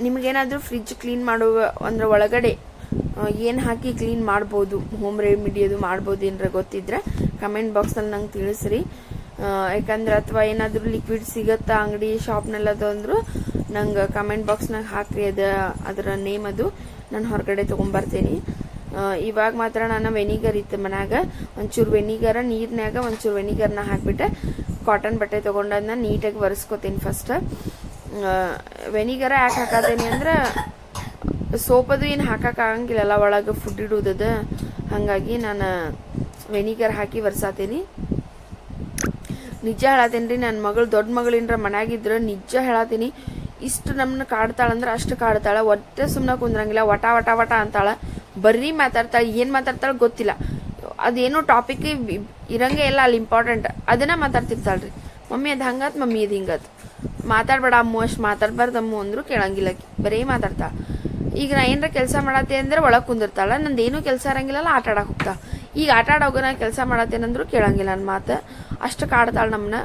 ನಿಮಗೇನಾದರೂ ಫ್ರಿಜ್ ಕ್ಲೀನ್ ಮಾಡುವ ಅಂದ್ರೆ ಒಳಗಡೆ ಏನು ಹಾಕಿ ಕ್ಲೀನ್ ಮಾಡ್ಬೋದು, ಹೋಮ್ ರೆಮಿಡಿ ಅದು ಮಾಡ್ಬೋದು ಏನಾರ ಗೊತ್ತಿದ್ರೆ ಕಮೆಂಟ್ ಬಾಕ್ಸ್ನಲ್ಲಿ ನಂಗೆ ತಿಳಿಸ್ರಿ. ಯಾಕಂದ್ರೆ ಅಥವಾ ಏನಾದರೂ ಲಿಕ್ವಿಡ್ ಸಿಗುತ್ತಾ ಅಂಗಡಿ ಶಾಪ್ನಲ್ಲದು ಅಂದರೂ ನಂಗೆ ಕಮೆಂಟ್ ಬಾಕ್ಸ್ನಾಗ ಹಾಕ್ರಿ. ಅದರ ನೇಮ್ ಅದು ನಾನು ಹೊರಗಡೆ ತೊಗೊಂಬರ್ತೀನಿ. ಇವಾಗ ಮಾತ್ರ ನಾನು ವೆನಿಗರ್ ಇತ್ತು ಮನ್ಯಾಗ, ಒಂಚೂರು ವೆನಿಗರ ನೀರಿನಾಗ ಒಂಚೂರು ವೆನಿಗರ್ನ ಹಾಕ್ಬಿಟ್ಟು ಕಾಟನ್ ಬಟ್ಟೆ ತೊಗೊಂಡದನ್ನ ನೀಟಾಗಿ ಒರೆಸ್ಕೋತೀನಿ. ಫಸ್ಟ್ ವೆನಿಗರ ಯಾಕೆ ಹಾಕತೀನಿ ಅಂದ್ರೆ ಸೋಪದು ಏನು ಹಾಕೋಕ್ಕಾಗಂಗಿಲ್ಲಲ್ಲ ಒಳಗೆ ಫುಡ್ ಇಡೋದದು. ಹಾಗಾಗಿ ನಾನು ವೆನಿಗರ್ ಹಾಕಿ ಒರೆಸಾತೀನಿ. ನಿಜ ಹೇಳತ್ತೀನಿ ರೀ, ನನ್ನ ಮಗಳು ದೊಡ್ಡ ಮಗಳೇನ್ರ ಮನ್ಯಾಗಿದ್ರೆ ನಿಜ ಹೇಳತ್ತೀನಿ, ಇಷ್ಟು ನಮ್ಮನ್ನ ಕಾಡ್ತಾಳಂದ್ರೆ ಅಷ್ಟು ಕಾಡ್ತಾಳೆ. ಒಟ್ಟೆ ಸುಮ್ಮನೆ ಕುಂದ್ರಂಗಿಲ್ಲ, ವಟ ವಟ ವಟ ಅಂತಾಳೆ. ಬರೀ ಮಾತಾಡ್ತಾಳೆ. ಏನು ಮಾತಾಡ್ತಾಳೆ ಗೊತ್ತಿಲ್ಲ. ಅದೇನೋ ಟಾಪಿಕ್ ಇರಂಗೆ ಇಲ್ಲ ಅಲ್ಲಿ ಇಂಪಾರ್ಟೆಂಟ್, ಅದನ್ನ ಮಾತಾಡ್ತಿರ್ತಾಳ್ರಿ. ಮಮ್ಮಿ ಅದು ಹಂಗತ್, ಮಮ್ಮಿ ಅದು ಹಿಂಗತ್, ಮಾತಾಡ್ಬೇಡ ಅಮ್ಮು, ಅಷ್ಟು ಮಾತಾಡ್ಬಾರ್ದು ಅಮ್ಮು ಅಂದ್ರು ಕೇಳಂಗಿಲ್ಲ. ಬರೀ ಮಾತಾಡ್ತಾಳೆ. ಈಗ ನಾ ಏನಾರ ಕೆಲಸ ಮಾಡತ್ತೆ ಅಂದ್ರೆ ಒಳಗೆ ಕುಂದಿರ್ತಾಳೆ. ನಂದೇನು ಕೆಲಸ ಇರಂಗಿಲ್ಲಲ್ಲ, ಆಟ ಆಡಕ್ಕೆ ಹೋಗ್ತಾ. ಈಗ ಆಟ ಆಡೋಗ ನಾ ಕೆಲಸ ಮಾಡತ್ತೇನಂದ್ರು ಕೇಳಂಗಿಲ್ಲ ನನ್ನ ಮಾತು. ಅಷ್ಟು ಕಾಡ್ತಾಳೆ ನಮ್ಮನ್ನ.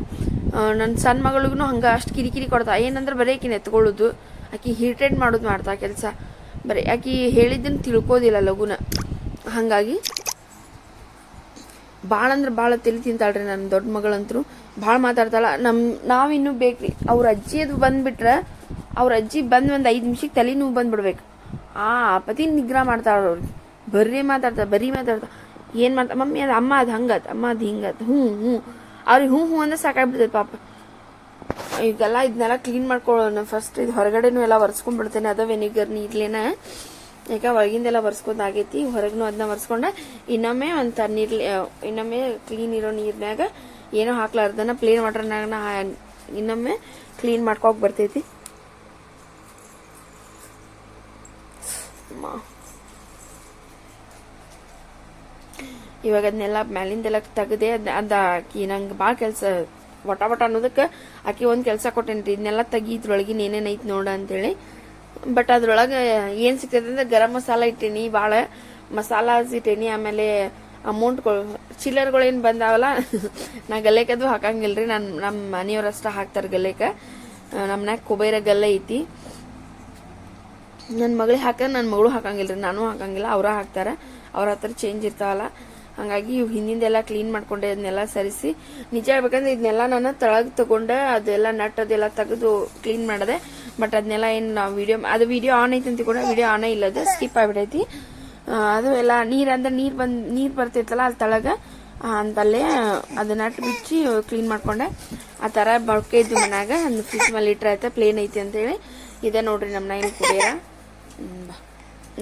ನನ್ನ ಸಣ್ಣ ಮಗಳಿಗೂ ಹಂಗೆ ಅಷ್ಟು ಕಿರಿಕಿರಿ ಕೊಡ್ತಾ. ಏನಂದ್ರೆ ಬರೀ ಆಕಿನ ಎತ್ಕೊಳ್ಳೋದು, ಆಕಿ ಇರಿಟೇಟ್ ಮಾಡೋದು ಮಾಡ್ತಾ ಕೆಲಸ. ಬರೀ ಆಕಿ ಹೇಳಿದ್ದನ್ನು ತಿಳ್ಕೋದಿಲ್ಲ ಲಗುನ. ಹಾಗಾಗಿ ಭಾಳ ಅಂದ್ರೆ ಭಾಳ ತಲೆ ತಿಂತಾಳ್ರಿ ನನ್ನ ದೊಡ್ಡ ಮಗಳಂತರೂ. ಭಾಳ ಮಾತಾಡ್ತಾಳೆ. ನಾವಿನ್ನೂ ಬೇಕ್ರಿ. ಅವ್ರ ಅಜ್ಜಿ ಅದು ಬಂದ್ಬಿಟ್ರೆ, ಅವ್ರ ಅಜ್ಜಿ ಬಂದು ಒಂದು 5 ನಿಮಿಷಕ್ಕೆ ತಲೆ ನೋವು ಬಂದ್ಬಿಡ್ಬೇಕು. ಪತಿ ನಿಗ್ರಹ ಮಾಡ್ತಾಳೆ ಅವ್ರಿಗೆ. ಬರೀ ಮಾತಾಡ್ತಾ ಏನು ಮಾಡ್ತಾ, ಮಮ್ಮಿ ಅದು ಅಮ್ಮ ಅದು ಹಂಗತ್, ಅಮ್ಮ ಅದು ಹಿಂಗತ್, ಹ್ಞೂ ಅವ್ರಿಗೆ ಹ್ಞೂ ಅಂದ್ರೆ ಸಾಕಾಗ್ಬಿಡ್ತೈತೆ ಪಾಪ. ಈಗೆಲ್ಲ ಇದನ್ನೆಲ್ಲ ಕ್ಲೀನ್ ಮಾಡ್ಕೊಳ್ಳೋಣ ಫಸ್ಟ್. ಇದು ಹೊರಗಡೆನೂ ಎಲ್ಲ ಒರೆಸ್ಕೊಂಡ್ಬಿಡ್ತೇನೆ. ಅದ ವೆನಿಗರ್ ನೀರ್ಲೇನ, ಯಾಕೆ ಒಳಗಿಂದೆಲ್ಲ ಒರೆಸ್ಕೊಂಡಾಗೈತಿ. ಹೊರಗೂ ಅದನ್ನ ಒರೆಸ್ಕೊಂಡೆ ಇನ್ನೊಮ್ಮೆ ಒಂದು ತಣ್ಣೀರ್ಲಿ, ಇನ್ನೊಮ್ಮೆ ಕ್ಲೀನ್ ಇರೋ ನೀರ್ನಾಗ ಏನೋ ಹಾಕ್ಲಾರ್ದನ ಪ್ಲೇನ್ ವಾಟರ್ನಾಗ ಇನ್ನೊಮ್ಮೆ ಕ್ಲೀನ್ ಮಾಡ್ಕೋಕ್ ಬರ್ತೈತಿ. ಇವಾಗ ಅದನ್ನೆಲ್ಲ ಮ್ಯಾಲಿಂದೆಲ್ಲ ತೆಗ್ದೆ. ಆಕಿ ನಂಗೆ ಭಾಳ ಕೆಲಸ ವಟ ವಟ ಅನ್ನೋದಕ್ಕೆ ಆಕಿ ಒಂದು ಕೆಲಸ ಕೊಟ್ಟೇನ್ರಿ, ಇದನ್ನೆಲ್ಲ ತೆಗಿ, ಇದ್ರೊಳಗಿನ ಏನೇನೈತಿ ನೋಡ ಅಂತೇಳಿ. ಬಟ್ ಅದ್ರೊಳಗೆ ಏನು ಸಿಗ್ತೈತೆ ಅಂದ್ರೆ ಗರಂ ಮಸಾಲ ಇಟ್ಟೇನಿ, ಭಾಳ ಮಸಾಲಾಸ್ ಇಟ್ಟೇನಿ. ಆಮೇಲೆ ಅಮೌಂಟ್ಗಳು ಚಿಲ್ಲರ್ಗಳೇನು ಬಂದಾವಲ್ಲ, ನಾ ಗಲ್ಲೆಕದು ಹಾಕಂಗಿಲ್ರಿ. ನಮ್ಮ ಮನೆಯವ್ರಷ್ಟ ಹಾಕ್ತಾರೆ ಗಲ್ಲೆಕ. ನಮ್ಮನ್ಯಾಗ ಕುಬೇರ ಗಲ್ಲೆ ಐತಿ. ನನ್ನ ಮಗಳಿಗೆ ನನ್ನ ಮಗಳು ಹಾಕಂಗಿಲ್ರಿ, ನಾನು ಹಾಕಂಗಿಲ್ಲ, ಅವ್ರ ಹಾಕ್ತಾರೆ. ಅವ್ರ ಹತ್ರ ಚೇಂಜ್ ಇರ್ತಾವಲ್ಲ, ಹಾಗಾಗಿ ಇವು ಹಿಂದಿಂದೆಲ್ಲ ಕ್ಲೀನ್ ಮಾಡ್ಕೊಂಡೆ, ಅದನ್ನೆಲ್ಲ ಸರಿಸಿ. ನಿಜ ಹೇಳ್ಬೇಕಂದ್ರೆ ಇದನ್ನೆಲ್ಲ ನಾನು ತಳಗ್ ತಗೊಂಡೆ ಅದೆಲ್ಲ ನಟ್ ಅದೆಲ್ಲ ತೆಗೆದು ಕ್ಲೀನ್ ಮಾಡಿದೆ. ಬಟ್ ಅದನ್ನೆಲ್ಲ ಏನು ನಾವು ವಿಡಿಯೋ ಆನ್ ಐತಿ ಅಂತ ಕೂಡ ವಿಡಿಯೋ ಆನೇ ಇಲ್ಲದ ಸ್ಕಿಪ್ ಆಗ್ಬಿಟ್ಟೈತಿ. ಅದು ಎಲ್ಲ ನೀರ್ ಬರ್ತಿರ್ತಲ್ಲ ಅಲ್ಲಿ ತಳಗ ಅಂತಲ್ಲೇ ಅದು ನಟ್ ಬಿಚ್ಚಿ ಕ್ಲೀನ್ ಮಾಡ್ಕೊಂಡೆ. ಆ ತರ ಬಳಕೆ ಇದ್ದು ಮನ್ಯಾಗ ಫ್ರಿಜ್ ಮೇಲೆ ಇಟ್ರೆ ಆಯ್ತಾ ಪ್ಲೇನ್ ಐತಿ ಅಂತ ಹೇಳಿ. ಇದೆ ನೋಡ್ರಿ ನಮ್ಮ ಮನೆಯಲ್ಲಿ ಕುಬೇರ.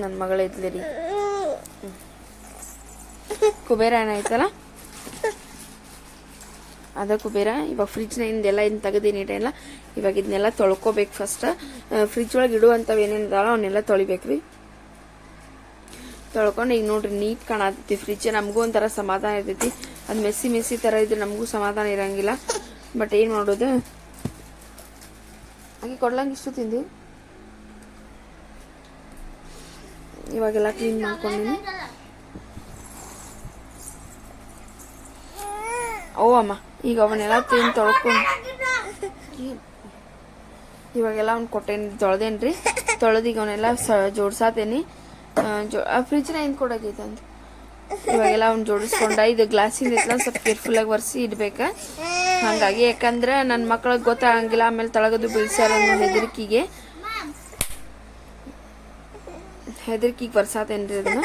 ನನ್ನ ಮಗಳ ಇದ್ಲಿ ಕುಬೇರ ಏನೈತಲ್ಲ ಅದ ಕುಬೇರ. ಇವಾಗ ಫ್ರಿಜ್ನಿಂದ ಎಲ್ಲ ಇನ್ ತೆಗೆದು ನೀಟೆಲ್ಲ ಇವಾಗ ಇದನ್ನೆಲ್ಲ ತೊಳ್ಕೊಬೇಕು. ಫಸ್ಟ್ ಫ್ರಿಜ್ ಒಳಗೆ ಇಡುವಂಥವು ಏನೇನಿದಾವ ಅವನ್ನೆಲ್ಲ ತೊಳಿಬೇಕ್ರಿ. ತೊಳ್ಕೊಂಡು ಈಗ ನೋಡ್ರಿ ನೀಟ್ ಕಾಣತೈತಿ ಫ್ರಿಜ್. ನಮಗೂ ಒಂಥರ ಸಮಾಧಾನ ಇರ್ತೈತಿ. ಅದು ಮೆಸ್ಸಿ ತರ ಇದ್ರೆ ನಮಗೂ ಸಮಾಧಾನ ಇರಂಗಿಲ್ಲ. ಬಟ್ ಏನ್ ಮಾಡೋದು, ಹಾಗೆ ಕೊಡ್ಲಂಗೆ ಇಷ್ಟು ತಿಂದಿ. ಇವಾಗೆಲ್ಲ ಕ್ಲೀನ್ ಮಾಡ್ಕೊಂಡಿನಿ. ಓ ಅಮ್ಮ, ಈಗ ಅವನ್ನೆಲ್ಲ ತೊಳ್ಕೊಂಡು ಇವಾಗೆಲ್ಲ ಅವ್ನು ಕೊಟ್ಟೇನಿ, ತೊಳ್ದೇನ್ರಿ. ತೊಳೆದೀಗ ಅವನ್ನೆಲ್ಲ ಜೋಡ್ಸಾತೇನಿ. ಫ್ರಿಜ್ನ ಏನ್ ಕೊಡಾಗೈತೆ ಅಂತ ಇವಾಗೆಲ್ಲ ಅವ್ನು ಜೋಡಿಸ್ಕೊಂಡ. ಇದು ಗ್ಲಾಸಿಂದ ಇಟ್ಲ ಸ್ವಲ್ಪ ಕೇರ್ಫುಲ್ ಆಗಿ ಒರೆಸಿ ಇಡ್ಬೇಕ. ಹಂಗಾಗಿ ಯಾಕಂದ್ರೆ ನನ್ನ ಮಕ್ಳಿಗೆ ಗೊತ್ತಾಗಂಗಿಲ್ಲ, ಆಮೇಲೆ ತಳಗದು ಬೀಳ್ಸ್ಯಾರ ಹೆದರಿಕೆಗೆ ಬರ್ಸಾತೇನ್ರಿ ಅದನ್ನ.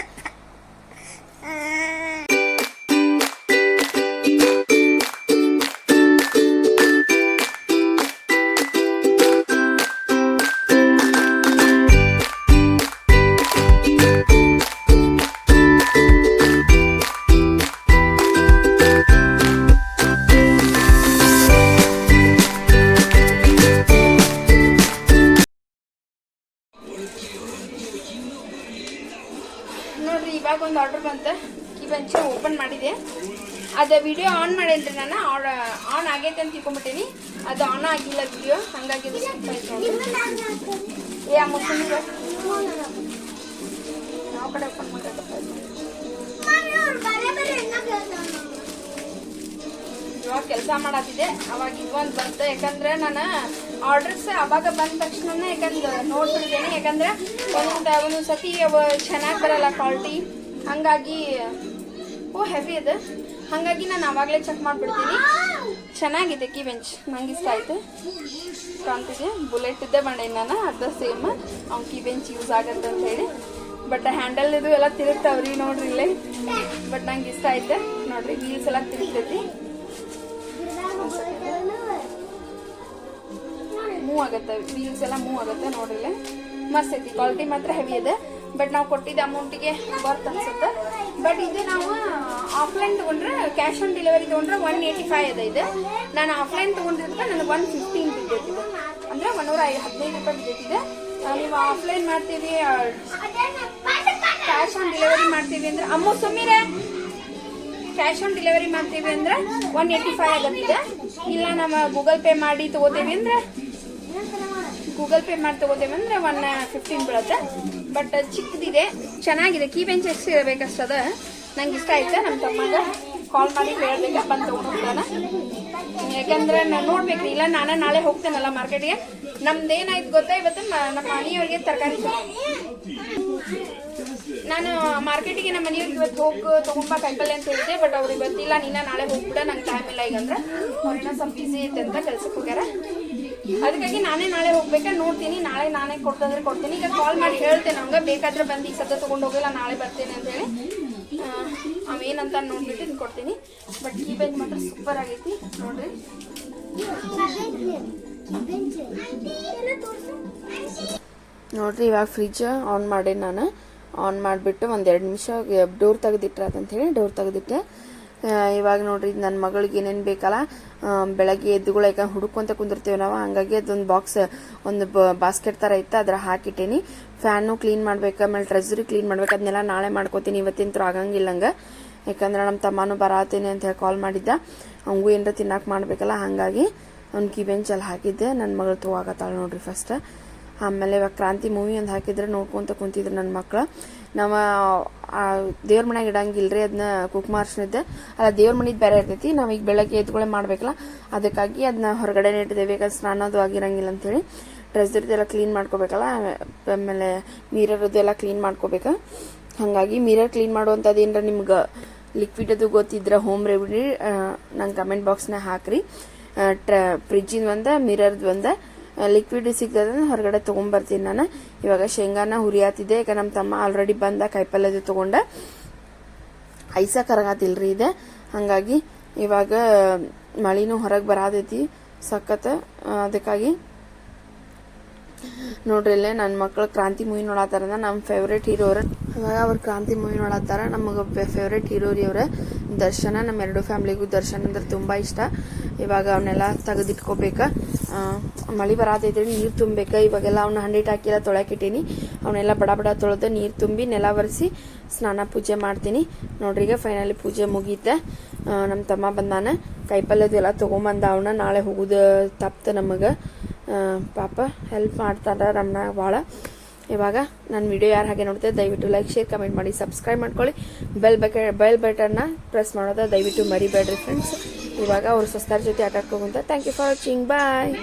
ನೋಡ್ರಿ ಇವಾಗ ಒಂದು ಆರ್ಡರ್ ಬಂತ. ಕೀ ಬೆಂಚ್ ಓಪನ್ ಮಾಡಿದೆ. ಅದು ವಿಡಿಯೋ ಆನ್ ಮಾಡೇನ್ರಿ ನಾನು. ಆನ್ ಆಗೈತೆ ಅಂತ ತಿಳ್ಕೊಂಬಿಟ್ಟೀನಿ. ಅದು ಆನ್ ಆಗಿಲ್ಲ ವಿಡಿಯೋ, ಹಂಗಾಗಿ ಏ ಮುಸ್ಲಿಂ ಯಾವ ಕಡೆ ಓಪನ್ ಮಾಡಬೇಕಪ್ಪ. ಇವಾಗ ಕೆಲಸ ಮಾಡತ್ತಿದ್ದೆ, ಅವಾಗ ಇದೊಂದು ಬಂತು. ಯಾಕಂದ್ರೆ ನಾನು ಆರ್ಡರ್ಸ್ ಅವಾಗ ಬಂದ ತಕ್ಷಣ ಯಾಕಂದ್ರೆ ನೋಡ್ಬಿಡ್ತೇನೆ. ಯಾಕಂದ್ರೆ ಒಂದೊಂದು ಸತಿ ಚೆನ್ನಾಗಿ ಬರಲ್ಲ ಕ್ವಾಲಿಟಿ, ಹಂಗಾಗಿ ಹೆವಿ ಅದ. ಹಂಗಾಗಿ ನಾನು ಅವಾಗಲೇ ಚೆಕ್ ಮಾಡ್ಬಿಡ್ತೀನಿ. ಚೆನ್ನಾಗಿದೆ ಕೀ ಬೆಂಚ್, ನಂಗೆ ಇಷ್ಟ ಆಯ್ತು. ಕಾಣ್ತಿದೆ ಬುಲೆಟ್ ಇದ್ದೇ ಬಂಡೇನಿ ನಾನು, ಅರ್ಧ ಸೇಮ್. ಅವ್ನು ಕೀ ಬೆಂಚ್ ಯೂಸ್ ಆಗತ್ತೆ ಅಂತ ಹೇಳಿ. ಬಟ್ ಹ್ಯಾಂಡಲ್ ಇದು ಎಲ್ಲ ತಿರುಗ್ತಾವ್ರಿ ನೋಡ್ರಿ ಇಲ್ಲೇ. ಬಟ್ ನಂಗೆ ಇಷ್ಟ ಆಯ್ತು ನೋಡ್ರಿ, ವೀಲ್ಸ್ ಎಲ್ಲ ತಿರುಗ್ತೈತಿ, ಮೂವ್ ಆಗತ್ತೆ, ವೀಲ್ಸ್ ಎಲ್ಲ ಮೂವ್ ಆಗತ್ತೆ ನೋಡ್ರಿ ಇಲ್ಲೇ. ಮಸ್ತ್ ಐತಿ, ಕ್ವಾಲಿಟಿ ಮಾತ್ರ ಹೆವಿ ಇದೆ. ಬಟ್ ನಾವು ಕೊಟ್ಟಿದ್ದ ಅಮೌಂಟಿಗೆ ಬರ್ತ್ ಅನ್ಸುತ್ತೆ. ಬಟ್ ಇದು ನಾವು ಆಫ್ಲೈನ್ ತಗೊಂಡ್ರೆ, ಕ್ಯಾಶ್ ಆನ್ ಡೆಲಿವರಿ ತಗೊಂಡ್ರೆ 185 ಅದ ಇದೆ. ನಾನು ಆಫ್ಲೈನ್ ತಗೊಂಡಿದ್ರೆ ನನಗೆ 115 ಬಿದ್ದೈತಿದೆ, ಅಂದ್ರೆ 115 ರೂಪಾಯಿ ಬಿದ್ದೈತಿದೆ. ನೀವು ಆಫ್ಲೈನ್ ಮಾಡ್ತೀವಿ, ಕ್ಯಾಶ್ ಆನ್ ಡೆಲಿವರಿ ಮಾಡ್ತೀವಿ ಅಂದ್ರೆ ಅಮ್ಮ ಸುಮ್ಮನೆ ಕ್ಯಾಶ್ ಆನ್ ಡೆಲಿವರಿ ಮಾಡ್ತೀವಿ ಅಂದ್ರೆ 185 ಆಗತ್ತಿದೆ. ಇಲ್ಲ ನಮ್ಮ ಗೂಗಲ್ ಪೇ ಮಾಡಿ ತಗೋತೀವಿ ಅಂದ್ರೆ 115 ಬೀಳುತ್ತೆ. ಬಟ್ ಚಿಕ್ಕದಿದೆ, ಚೆನ್ನಾಗಿದೆ. ಕೀ ಬೆಂಚ್ ಎಷ್ಟು ಇರಬೇಕಷ್ಟದ, ನಂಗೆ ಇಷ್ಟ ಆಯ್ತು. ನಮ್ಮ ತಮ್ಮಗ ಕಾಲ್ ಮಾಡಿ ಹೇಳ್ಬೇಕಪ್ಪ ಅಂತ ತಗೊಂಡೋಗ್ತಾನ. ಯಾಕಂದ್ರೆ ನಾನು ನೋಡ್ಬೇಕ್ರಿ, ಇಲ್ಲ ನಾಳೆ ಹೋಗ್ತೇನಲ್ಲ ಮಾರ್ಕೆಟ್ಗೆ. ನಮ್ದೇನಾಯ್ತು ಗೊತ್ತಾ, ಇವತ್ತು ನಮ್ಮ ಮನೆಯವ್ರಿಗೆ ತರಕಾರಿ, ನಾನು ಮಾರ್ಕೆಟಿಗೆ ನಮ್ಮ ಮನೆಯವ್ರಿಗೆ ಇವತ್ತು ಹೋಗಿ ತಗೊಂಬ ಕಾಯಿಪಲ್ಲೆ ಅಂತ ಹೇಳಿದೆ. ಬಟ್ ಅವ್ರಿಗೆ ಇವತ್ತಿಲ್ಲ, ನಾಳೆ ಹೋಗ್ಬಿಡ, ನಂಗೆ ಟೈಮ್ ಇಲ್ಲ ಈಗ ಅಂದ್ರೆ. ಅವ್ರೇನೋ ಸ್ವಲ್ಪ ಬಿಸಿ ಐತೆ ಅಂತ ಕೆಲ್ಸಕ್ಕೆ ಹೋಗ್ಯಾರ. ಅದಕ್ಕಾಗಿ ನಾಳೆ ಹೋಗ್ಬೇಕಾ ನೋಡ್ತೀನಿ. ನಾನೇ ಕೊಡ್ತಂದ್ರೆ ಕೊಡ್ತೀನಿ. ಈಗ ಕಾಲ್ ಮಾಡಿ ಹೇಳ್ತೇನೆ ಅವಂಗ, ಬೇಕಾದ್ರೆ ಬಂದು ಈ ಸದ್ಯ ತಗೊಂಡು ಹೋಗಿಲ್ಲ, ನಾಳೆ ಬರ್ತೇನೆ ಅಂತ ಹೇಳಿ. ಅವೇನಂತ ನೋಡ್ಬಿಟ್ಟು ಕೊಡ್ತೀನಿ. ಬಟ್ ಕೀ ಬೆಂಚ್ ಮಾತ್ರ ಸೂಪರ್ ಆಗೈತಿ ನೋಡ್ರಿ. ನೋಡ್ರಿ ಇವಾಗ ಫ್ರಿಜ್ ಆನ್ ಮಾಡಿ ನಾನು ಆನ್ ಮಾಡಿಬಿಟ್ಟು ಒಂದೆರಡು ನಿಮಿಷ ಡೋರ್ ತೆಗೆದಿಟ್ರೆ ಅಂತ ಹೇಳಿ ಡೋರ್ ತೆಗೆದಿಟ್ಟೆ. ಇವಾಗ ನೋಡ್ರಿ ನನ್ನ ಮಗಳಿಗೆ ಏನೇನು ಬೇಕಲ್ಲ, ಬೆಳಗ್ಗೆ ಎದ್ದುಗಳು ಯಾಕಂದ್ರೆ ಹುಡುಕೊಂತ ಕುಂದಿರ್ತೀವಿ ನಾವು, ಹಂಗಾಗಿ ಅದೊಂದು ಬಾಕ್ಸ್, ಒಂದು ಬಾಸ್ಕೆಟ್ ಥರ ಇತ್ತು, ಅದ್ರ ಹಾಕಿಟ್ಟೇನಿ. ಫ್ಯಾನು ಕ್ಲೀನ್ ಮಾಡ್ಬೇಕು, ಆಮೇಲೆ ಟ್ರೆಜರಿ ಕ್ಲೀನ್ ಮಾಡ್ಬೇಕು. ಅದನ್ನೆಲ್ಲ ನಾಳೆ ಮಾಡ್ಕೋತೀನಿ, ಇವತ್ತಿಂತೂ ಆಗಂಗಿಲ್ಲ ಹಂಗೆ. ಯಾಕಂದ್ರೆ ನಮ್ಮ ತಮ್ಮನೂ ಬರತ್ತೀನಿ ಅಂತ ಹೇಳಿ ಕಾಲ್ ಮಾಡಿದ್ದ. ಅವಂಗೂ ಏನಾರ ತಿನ್ನಕ್ಕೆ ಮಾಡ್ಬೇಕಲ್ಲ, ಹಾಗಾಗಿ ಅವ್ನು ಕೀ ಬೆಂಚಲ್ಲಿ ಹಾಕಿದ್ದೆ. ನನ್ನ ಮಗಳು ತಗೋತಾಳೆ ನೋಡ್ರಿ ಫಸ್ಟ್. ಆಮೇಲೆ ಇವಾಗ ಕ್ರಾಂತಿ ಮೂವಿ ಒಂದು ಹಾಕಿದ್ರೆ ನೋಡ್ಕೊಂತ ಕುಂತಿದ್ರು ನನ್ನ ಮಕ್ಳು. ನಾವು ದೇವ್ರ ಮನೆಗೆ ಇಡಂಗಿಲ್ರಿ, ಅದನ್ನ ಕುಕ್ಮಾರ್ಸ್ನಿದ್ದೆ ಅಲ್ಲ, ದೇವ್ರ ಮನೆದು ಬೇರೆ ಇರ್ತೈತಿ. ನಾವೀಗ ಬೆಳಗ್ಗೆ ಎದ್ದುಗಳೇ ಮಾಡ್ಬೇಕಲ್ಲ, ಅದಕ್ಕಾಗಿ ಅದನ್ನ ಹೊರಗಡೆನೇ ಇಟ್ಟಿದ್ದೇವೆ. ಯಾಕಂದ್ರೆ ಸ್ನಾನದು ಆಗಿರಂಗಿಲ್ಲ ಅಂತೇಳಿ. ಟ್ರೆಜರಿದೆಲ್ಲ ಕ್ಲೀನ್ ಮಾಡ್ಕೋಬೇಕಲ್ಲ, ಆಮೇಲೆ ಮಿರರ್ದು ಎಲ್ಲ ಕ್ಲೀನ್ ಮಾಡ್ಕೋಬೇಕು. ಹಾಗಾಗಿ ಮಿರರ್ ಕ್ಲೀನ್ ಮಾಡುವಂಥದ್ದು ಏನಾರ ನಿಮ್ಗೆ ಲಿಕ್ವಿಡ್ ಅದು ಗೊತ್ತಿದ್ರೆ ಹೋಮ್ ರೆಮಿಡಿ ನಂಗೆ ಕಮೆಂಟ್ ಬಾಕ್ಸ್ನಾಗ ಹಾಕ್ರಿ. ಫ್ರಿಜ್ಜಿಂದ ಒಂದು ಮಿರರ್ದು ಒಂದು ಲಿಕ್ವಿಡ್ ಸಿಗ್ತದೆ ಹೊರಗಡೆ ತೊಗೊಂಬರ್ತೀನಿ ನಾನು. ಇವಾಗ ಶೇಂಗಾನ ಹುರಿಯಾತಿದ್ದೆ, ಯಾಕೆ ನಮ್ಮ ತಮ್ಮ ಆಲ್ರೆಡಿ ಬಂದ ಕಾಯಿಪಲ್ಯದು ತೊಗೊಂಡ. ಐಸ ಕರಗಾತಿಲ್ರಿ ಇದೆ, ಹಾಗಾಗಿ ಇವಾಗ ಮಳಿನೂ ಹೊರಗೆ ಬರಾದೈತಿ ಸಖತ್. ಅದಕ್ಕಾಗಿ ನೋಡ್ರಿ ಇಲ್ಲೇ ನನ್ನ ಮಕ್ಕಳು ಕ್ರಾಂತಿ ಮೂವಿ ನೋಡತ್ತಾರ. ನಮ್ಮ ಫೇವ್ರೇಟ್ ಹೀರೋರು ಇವಾಗ ಅವ್ರು ಕ್ರಾಂತಿ ಮೂವಿ ನೋಡತ್ತಾರ. ನಮಗೆ ಫೇವ್ರೇಟ್ ಹೀರೋರಿ ಅವ್ರ ದರ್ಶನ. ನಮ್ಮ ಎರಡು ಫ್ಯಾಮ್ಲಿಗೂ ದರ್ಶನ ಅಂದ್ರೆ ತುಂಬ ಇಷ್ಟ. ಇವಾಗ ಅವನ್ನೆಲ್ಲ ತೆಗೆದಿಟ್ಕೋಬೇಕ. ಮಳೆ ಬರಾತೈತಿ, ನೀರು ತುಂಬಬೇಕು. ಇವಾಗೆಲ್ಲ ಅವನ್ನ ಹಂಡಿಟ್ ಹಾಕಿಲ್ಲ, ತೊಳಕಿಟ್ಟೀನಿ. ಅವನ್ನೆಲ್ಲ ಬಡ ಬಡ ತೊಳೆದು ನೀರು ತುಂಬಿ ನೆಲ ಒರೆಸಿ ಸ್ನಾನ ಪೂಜೆ ಮಾಡ್ತೀನಿ. ನೋಡ್ರಿ ಈಗ ಫೈನಲಿ ಪೂಜೆ ಮುಗೀತೆ. ನಮ್ಮ ತಮ್ಮ ಬಂದಾನ, ಕಾಯಿಪಲ್ಯದು ಎಲ್ಲ ತೊಗೊಂಬಂದ. ಅವನ್ನ ನಾಳೆ ಹೋಗೋದು ತಪ್ತ ನಮಗೆ. ಪಾಪ ಹೆಲ್ಪ್ ಮಾಡ್ತಾರ ನಮ್ಮನ್ನ ಭಾಳ. ಇವಾಗ ನನ್ನ ವಿಡಿಯೋ ಯಾರು ಹಾಗೆ ನೋಡ್ತಾರೆ ದಯವಿಟ್ಟು ಲೈಕ್, ಶೇರ್, ಕಮೆಂಟ್ ಮಾಡಿ, ಸಬ್ಸ್ಕ್ರೈಬ್ ಮಾಡ್ಕೊಳ್ಳಿ. ಬೆಲ್ ಬಟನ್ನ ಪ್ರೆಸ್ ಮಾಡೋದ ದಯವಿಟ್ಟು ಮರಿಬೇಡ್ರಿ ಫ್ರೆಂಡ್ಸ್. ಇವಾಗ ಅವ್ರು ಸಸ್ತಾರ ಜೊತೆ ಆಟ ಆಡ್ಕೊಂತ. Thank you for watching, bye.